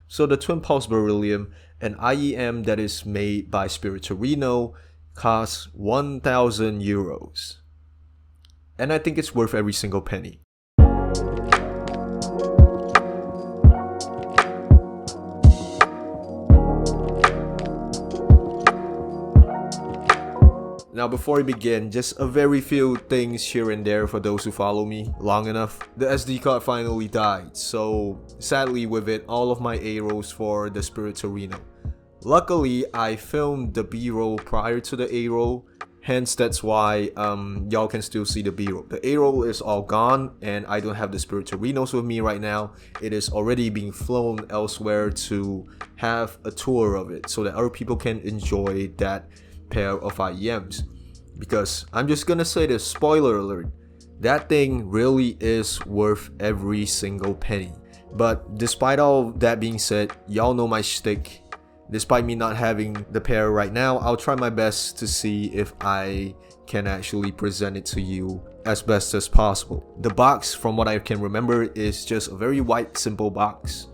So the twin pulse beryllium, an IEM that is made by Spirit Torino, costs 1,000 euros. And I think it's worth every single penny. Now before we begin, just a very few things here and there for those who follow me long enough. The SD card finally died, so sadly with it, all of my A-rolls for the Spirit Torino. Luckily, I filmed the B-roll prior to the A-roll, hence that's why y'all can still see the B-roll. The A-roll is all gone and I don't have the Spirit Torinos with me right now. It is already being flown elsewhere to have a tour of it so that other people can enjoy that pair of IEMs. Because I'm just gonna say this, spoiler alert, that thing really is worth every single penny. But despite all that being said, y'all know my shtick. Despite me not having the pair right now, I'll try my best to see if I can actually present it to you as best as possible. The box, from what I can remember, is just a very white, simple box.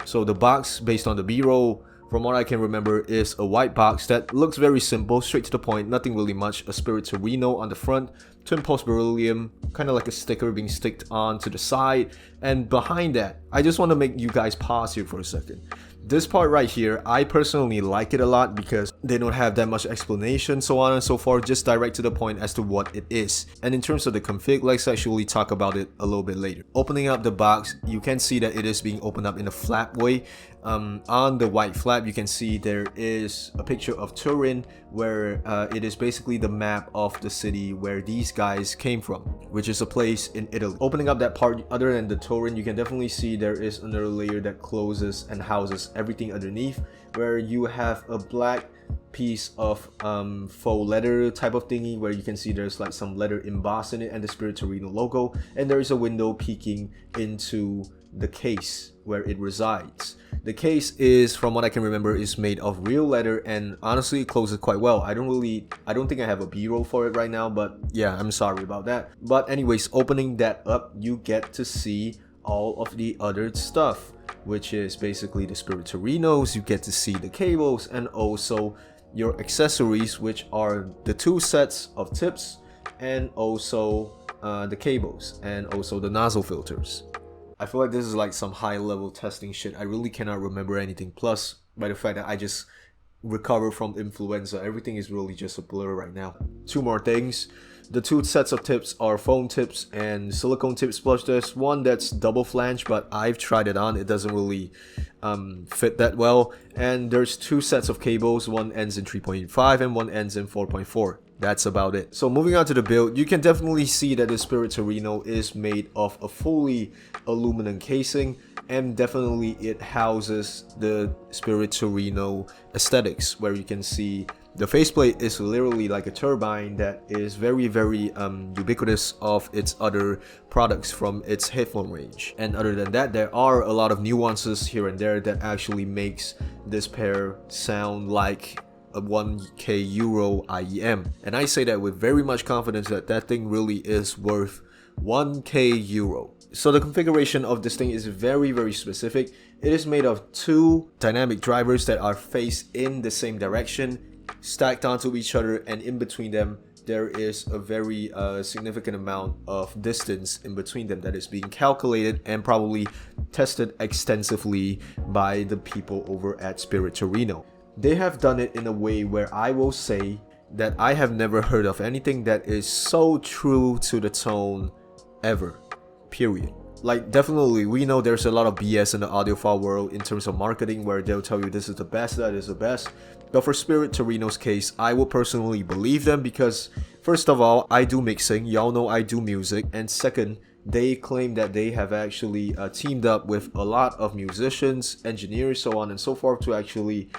So the box, based on the B-roll, from what I can remember, is a white box that looks very simple, straight to the point, nothing really much. A Spirit Torino on the front, twin pulse beryllium, kind of like a sticker being sticked on to the side, and behind that, I just want to make you guys pause here for a second. This part right here, I personally like it a lot because they don't have that much explanation, so on and so forth, just direct to the point as to what it is. And in terms of the config, let's actually talk about it a little bit later. Opening up the box, you can see that it is being opened up in a flap way. On the white flap, you can see there is a picture of Turin, where it is basically the map of the city where these guys came from, which is a place in Italy. Opening up that part, other than the Turin, you can definitely see there is another layer that closes and houses everything underneath, where you have a black piece of faux leather type of thingy where you can see there's like some leather embossed in it and the Spirit Torino logo, and there is a window peeking into the case where it resides. The case is, from what I can remember, is made of real leather, and honestly it closes quite well. I don't think I have a B-roll for it right now, but yeah, I'm sorry about that. But anyways, opening that up, you get to see all of the other stuff, which is basically the Spirit Torinos. You get to see the cables and also your accessories, which are the two sets of tips and also the cables and also the nozzle filters. I feel like this is like some high level testing shit. I really cannot remember anything. Plus, by the fact that I just recovered from influenza, everything is really just a blur right now. Two more things. The two sets of tips are foam tips and silicone tips, plus there's one that's double flange, but I've tried it on. It doesn't really fit that well. And there's two sets of cables. One ends in 3.5 and one ends in 4.4. That's about it. So moving on to the build, you can definitely see that the Spirit Torino is made of a fully aluminum casing, and definitely it houses the Spirit Torino aesthetics, where you can see the faceplate is literally like a turbine that is very ubiquitous of its other products from its headphone range. And other than that, there are a lot of nuances here and there that actually makes this pair sound like a 1k euro IEM, and I say that with very much confidence that that thing really is worth 1k euro. So the configuration of this thing is very specific. It is made of two dynamic drivers that are faced in the same direction, stacked onto each other, and in between them there is a very significant amount of distance in between them that is being calculated and probably tested extensively by the people over at Spirit Torino. They have done it in a way where I will say that I have never heard of anything that is so true to the tone ever, period. Like, definitely, we know there's a lot of BS in the audiophile world in terms of marketing, where they'll tell you this is the best, that is the best. But for Spirit Torino's case, I will personally believe them because, first of all, I do mixing, y'all know I do music, and second, they claim that they have actually teamed up with a lot of musicians, engineers, so on and so forth to actually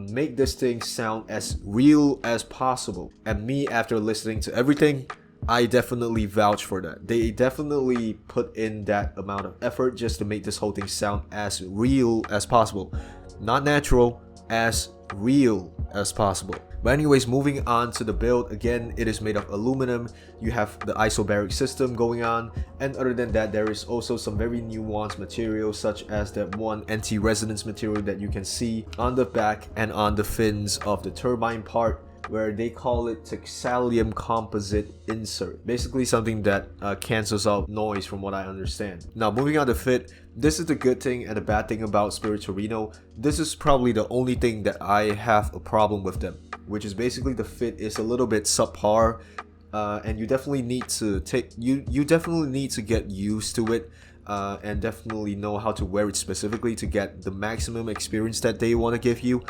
make this thing sound as real as possible. And me, after listening to everything, I definitely vouch for that. They definitely put in that amount of effort just to make this whole thing sound as real as possible. Not natural, as real as possible. But anyways, moving on to the build, again, it is made of aluminum. You have the isobaric system going on, and other than that, there is also some very nuanced materials such as that one anti-resonance material that you can see on the back and on the fins of the turbine part, where they call it texalium composite insert. Basically something that cancels out noise from what I understand. Now moving on to fit, this is the good thing and the bad thing about Spirit Torino. This is probably the only thing that I have a problem with them, which is basically the fit is a little bit subpar, and you definitely need to you definitely need to get used to it. And definitely know how to wear it specifically to get the maximum experience that they want to give you.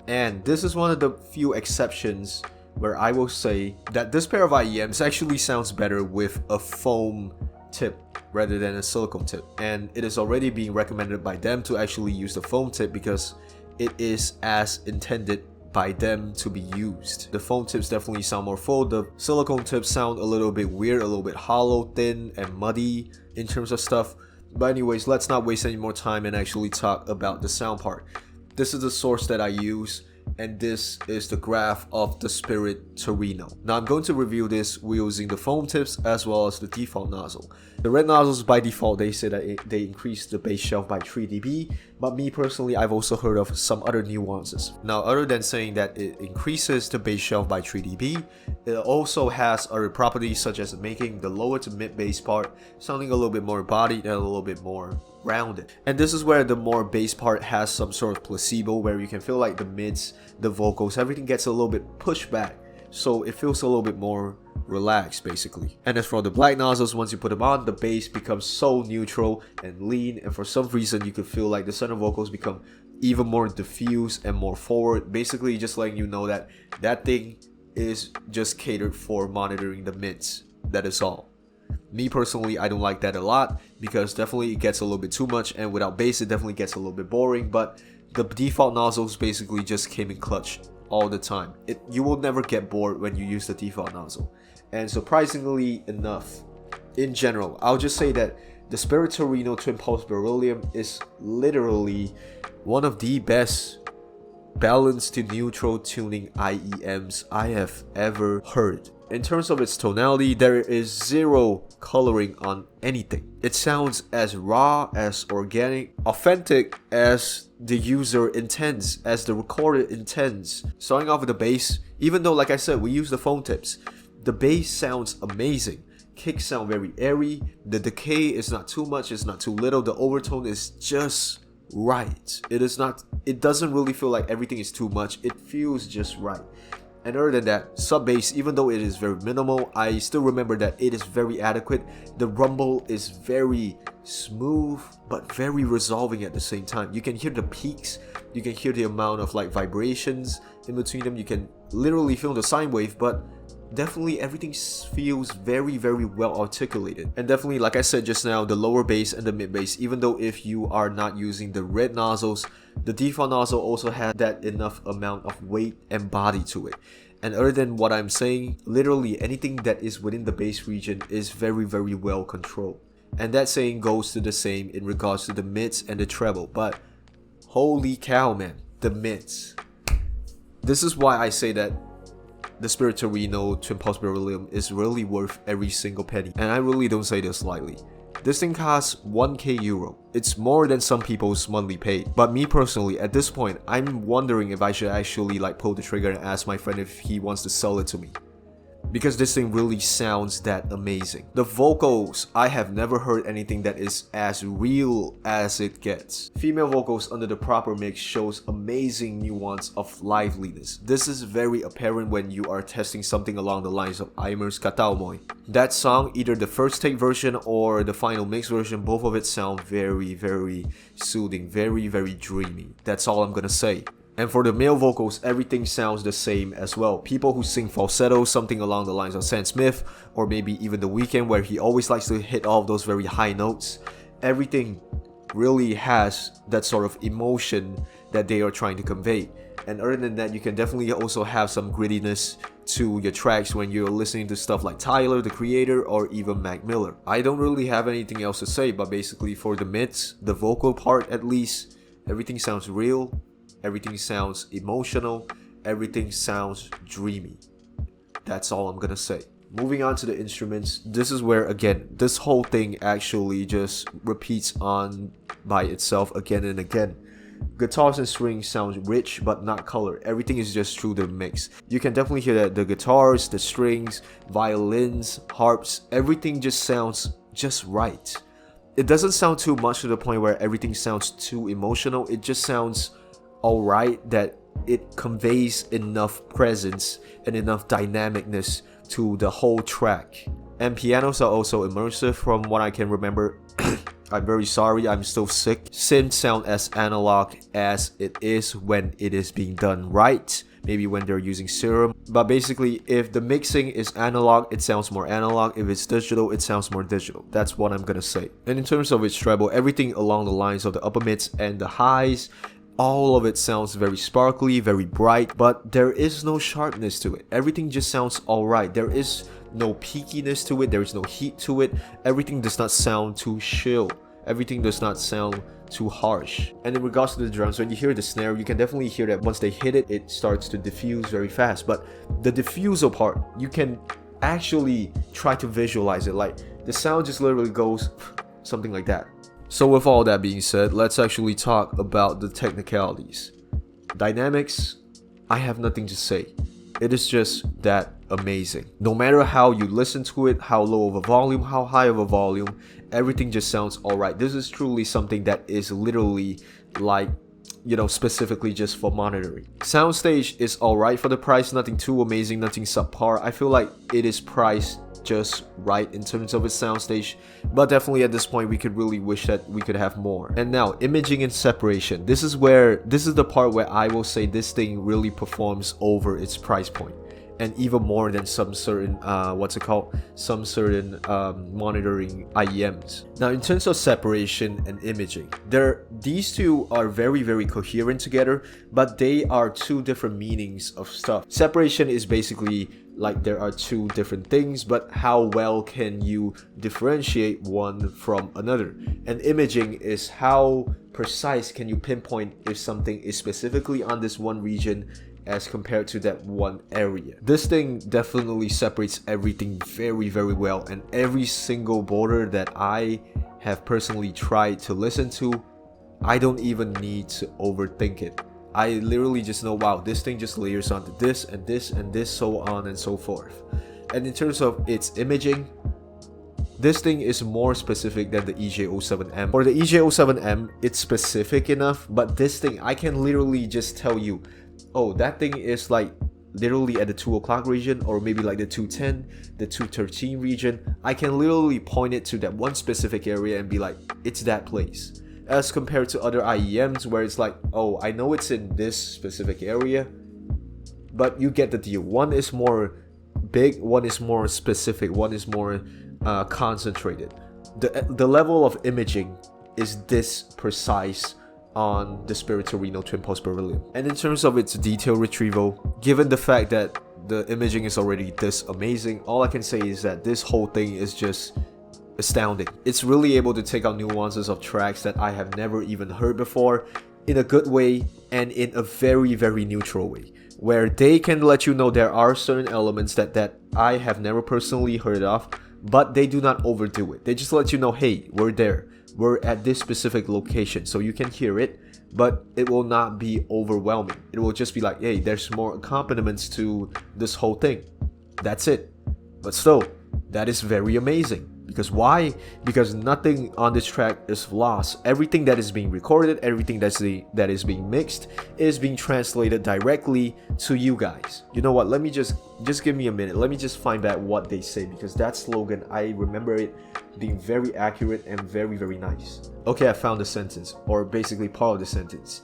And this is one of the few exceptions where I will say that this pair of IEMs actually sounds better with a foam tip rather than a silicone tip. And it is already being recommended by them to actually use the foam tip because it is as intended by them to be used. The foam tips definitely sound more full. The silicone tips sound a little bit weird, a little bit hollow, thin, and muddy in terms of stuff. But anyways, let's not waste any more time and actually talk about the sound part. This is the source that I use, and this is the graph of the Spirit Torino. Now I'm going to review this using the foam tips as well as the default nozzle. The red nozzles by default, they say that they increase the bass shelf by 3 dB, but me personally, I've also heard of some other nuances. Now other than saying that it increases the bass shelf by 3 dB, it also has other properties such as making the lower to mid bass part sounding a little bit more bodied and a little bit more rounded. And this is where the more bass part has some sort of placebo, where you can feel like the mids, the vocals, everything gets a little bit pushed back, so it feels a little bit more relaxed basically. And as for the black nozzles, once you put them on, the bass becomes so neutral and lean, and for some reason you could feel like the center vocals become even more diffuse and more forward, basically just letting you know that that thing is just catered for monitoring the mids. That is all. Me personally, I don't like that a lot because definitely it gets a little bit too much, and without bass it definitely gets a little bit boring. But the default nozzles basically just came in clutch all the time. You will never get bored when you use the default nozzle. And surprisingly enough, in general, I'll just say that the Spirit Torino Twin Pulse Beryllium is literally one of the best balanced to neutral tuning IEMs I have ever heard. In terms of its tonality, there is zero coloring on anything. It sounds as raw, as organic, authentic as the user intends, as the recorder intends. Starting off with the bass, even though like I said we use the foam tips, the bass sounds amazing. Kicks sound very airy, the decay is not too much, it's not too little, the overtone is just right. It doesn't really feel like everything is too much, it feels just right. And other than that, sub bass, even though it is very minimal, I still remember that it is very adequate. The rumble is very smooth but very resolving at the same time. You can hear the peaks, you can hear the amount of like vibrations in between them, you can literally feel the sine wave, but definitely everything feels very well articulated. And definitely, like I said just now, the lower bass and the mid bass, even though if you are not using the red nozzles, the default nozzle also has that enough amount of weight and body to it. And other than what I'm saying, literally anything that is within the bass region is very well controlled. And that saying goes to the same in regards to the mids and the treble, but holy cow man, the mids. This is why I say that the Spirit Torino Twin Pulse Beryllium is really worth every single penny, and I really don't say this lightly. This thing costs 1k euro. It's more than some people's monthly pay. But me personally, at this point, I'm wondering if I should actually like pull the trigger and ask my friend if he wants to sell it to me. Because this thing really sounds that amazing. The vocals, I have never heard anything that is as real as it gets. Female vocals under the proper mix shows amazing nuance of liveliness. This is very apparent when you are testing something along the lines of Aimer's Kataumoy. That song, either the first take version or the final mix version, both of it sound very soothing, very dreamy. That's all I'm gonna say. And for the male vocals, everything sounds the same as well. People who sing falsetto, something along the lines of Sam Smith, or maybe even The Weeknd, where he always likes to hit all of those very high notes. Everything really has that sort of emotion that they are trying to convey. And other than that, you can definitely also have some grittiness to your tracks when you're listening to stuff like Tyler, the Creator, or even Mac Miller. I don't really have anything else to say, but basically for the mids, the vocal part at least, everything sounds real. Everything sounds emotional, everything sounds dreamy. That's all I'm gonna say. Moving on to the instruments, this is where again this whole thing actually just repeats on by itself again and again. Guitars and strings sound rich but not colored. Everything is just through the mix. You can definitely hear that the guitars, the strings, violins, harps, everything just sounds just right. It doesn't sound too much to the point where everything sounds too emotional. It just sounds alright, that it conveys enough presence and enough dynamicness to the whole track. And pianos are also immersive from what I can remember. I'm very sorry, I'm still sick. Synths sound as analog as it is when it is being done right. Maybe when they're using Serum. But basically, if the mixing is analog, it sounds more analog. If it's digital, it sounds more digital. That's what I'm gonna say. And in terms of its treble, everything along the lines of the upper mids and the highs, all of it sounds very sparkly, very bright, but there is no sharpness to it. Everything just sounds alright. There is no peakiness to it. There is no heat to it. Everything does not sound too chill. Everything does not sound too harsh. And in regards to the drums, when you hear the snare, you can definitely hear that once they hit it, it starts to diffuse very fast. But the diffusal part, you can actually try to visualize it. Like the sound just literally goes something like that. So with all that being said, let's actually talk about the technicalities. Dynamics, I have nothing to say. It is just that amazing. No matter how you listen to it, how low of a volume, how high of a volume, everything just sounds alright. This is truly something that is literally like, you know, specifically just for monitoring. Soundstage is alright for the price, nothing too amazing, nothing subpar. I feel like it is priced just right in terms of its soundstage, but definitely at this point we could really wish that we could have more. And now, imaging and separation. This is the part where I will say this thing really performs over its price point, and even more than some certain monitoring IEMs. Now in terms of separation and imaging, these two are very coherent together, but they are two different meanings of stuff. Separation is basically like there are two different things, but how well can you differentiate one from another? And imaging is how precise can you pinpoint if something is specifically on this one region as compared to that one area. This thing definitely separates everything very well, and every single border that I have personally tried to listen to, I don't even need to overthink it. I literally just know, wow, this thing just layers onto this and this and this, so on and so forth. And in terms of its imaging, this thing is more specific than the EJ07M. For the EJ07M, it's specific enough, but this thing, I can literally just tell you, oh, that thing is like literally at the 2 o'clock region, or maybe like the 210, the 213 region. I can literally point it to that one specific area and be like, it's that place. As compared to other IEMs where it's like, oh, I know it's in this specific area, but you get the deal. One is more big, one is more specific, one is more concentrated. The level of imaging is this precise on the Spirit Torino Twin Pulse Beryllium. And in terms of its detail retrieval, given the fact that the imaging is already this amazing, all I can say is that this whole thing is just astounding. It's really able to take out nuances of tracks that I have never even heard before, in a good way and in a very neutral way, where they can let you know there are certain elements that I have never personally heard of, but they do not overdo it. They just let you know, hey, we're there, we're at this specific location, so you can hear it, but it will not be overwhelming. It will just be like, hey, there's more accompaniments to this whole thing. That's it. But still, that is very amazing. Because why? Because nothing on this track is lost. Everything that is being recorded, everything that is being mixed is being translated directly to you guys. You know what? Let me just give me a minute. Let me just find out what they say, because that slogan, I remember it being very accurate and very nice. Okay, I found the sentence, or basically part of the sentence.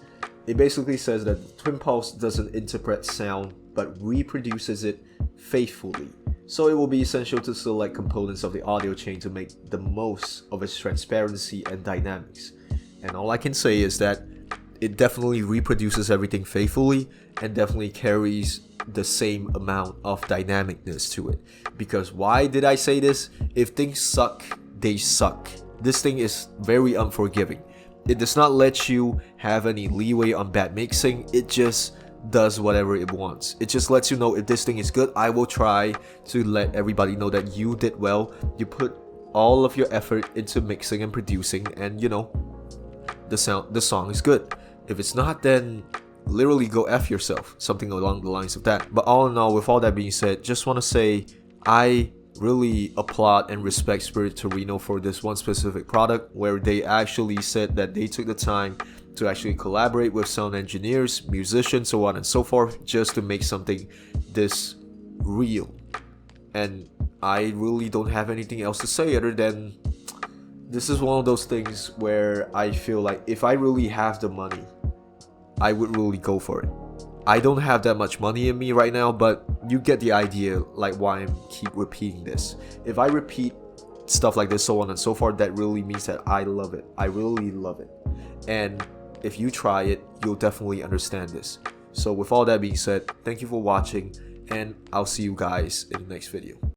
It basically says that Twin Pulse doesn't interpret sound, but reproduces it faithfully. So it will be essential to select components of the audio chain to make the most of its transparency and dynamics. And all I can say is that it definitely reproduces everything faithfully and definitely carries the same amount of dynamicness to it. Because why did I say this? If things suck, they suck. This thing is very unforgiving. It does not let you have any leeway on bad mixing. It just does whatever it wants. It just lets you know if this thing is good. I will try to let everybody know that you did well. You put all of your effort into mixing and producing, and you know, the song is good. If it's not, then literally go F yourself, something along the lines of that. But all in all, with all that being said, just want to say I really applaud and respect Spirit Torino for this one specific product, where they actually said that they took the time to actually collaborate with sound engineers, musicians, so on and so forth, just to make something this real. And I really don't have anything else to say other than this is one of those things where I feel like if I really have the money, I would really go for it. I don't have that much money in me right now, but you get the idea, like why I keep repeating this. If I repeat stuff like this, so on and so forth, that really means that I love it. I really love it. And if you try it, you'll definitely understand this. So with all that being said, thank you for watching, and I'll see you guys in the next video.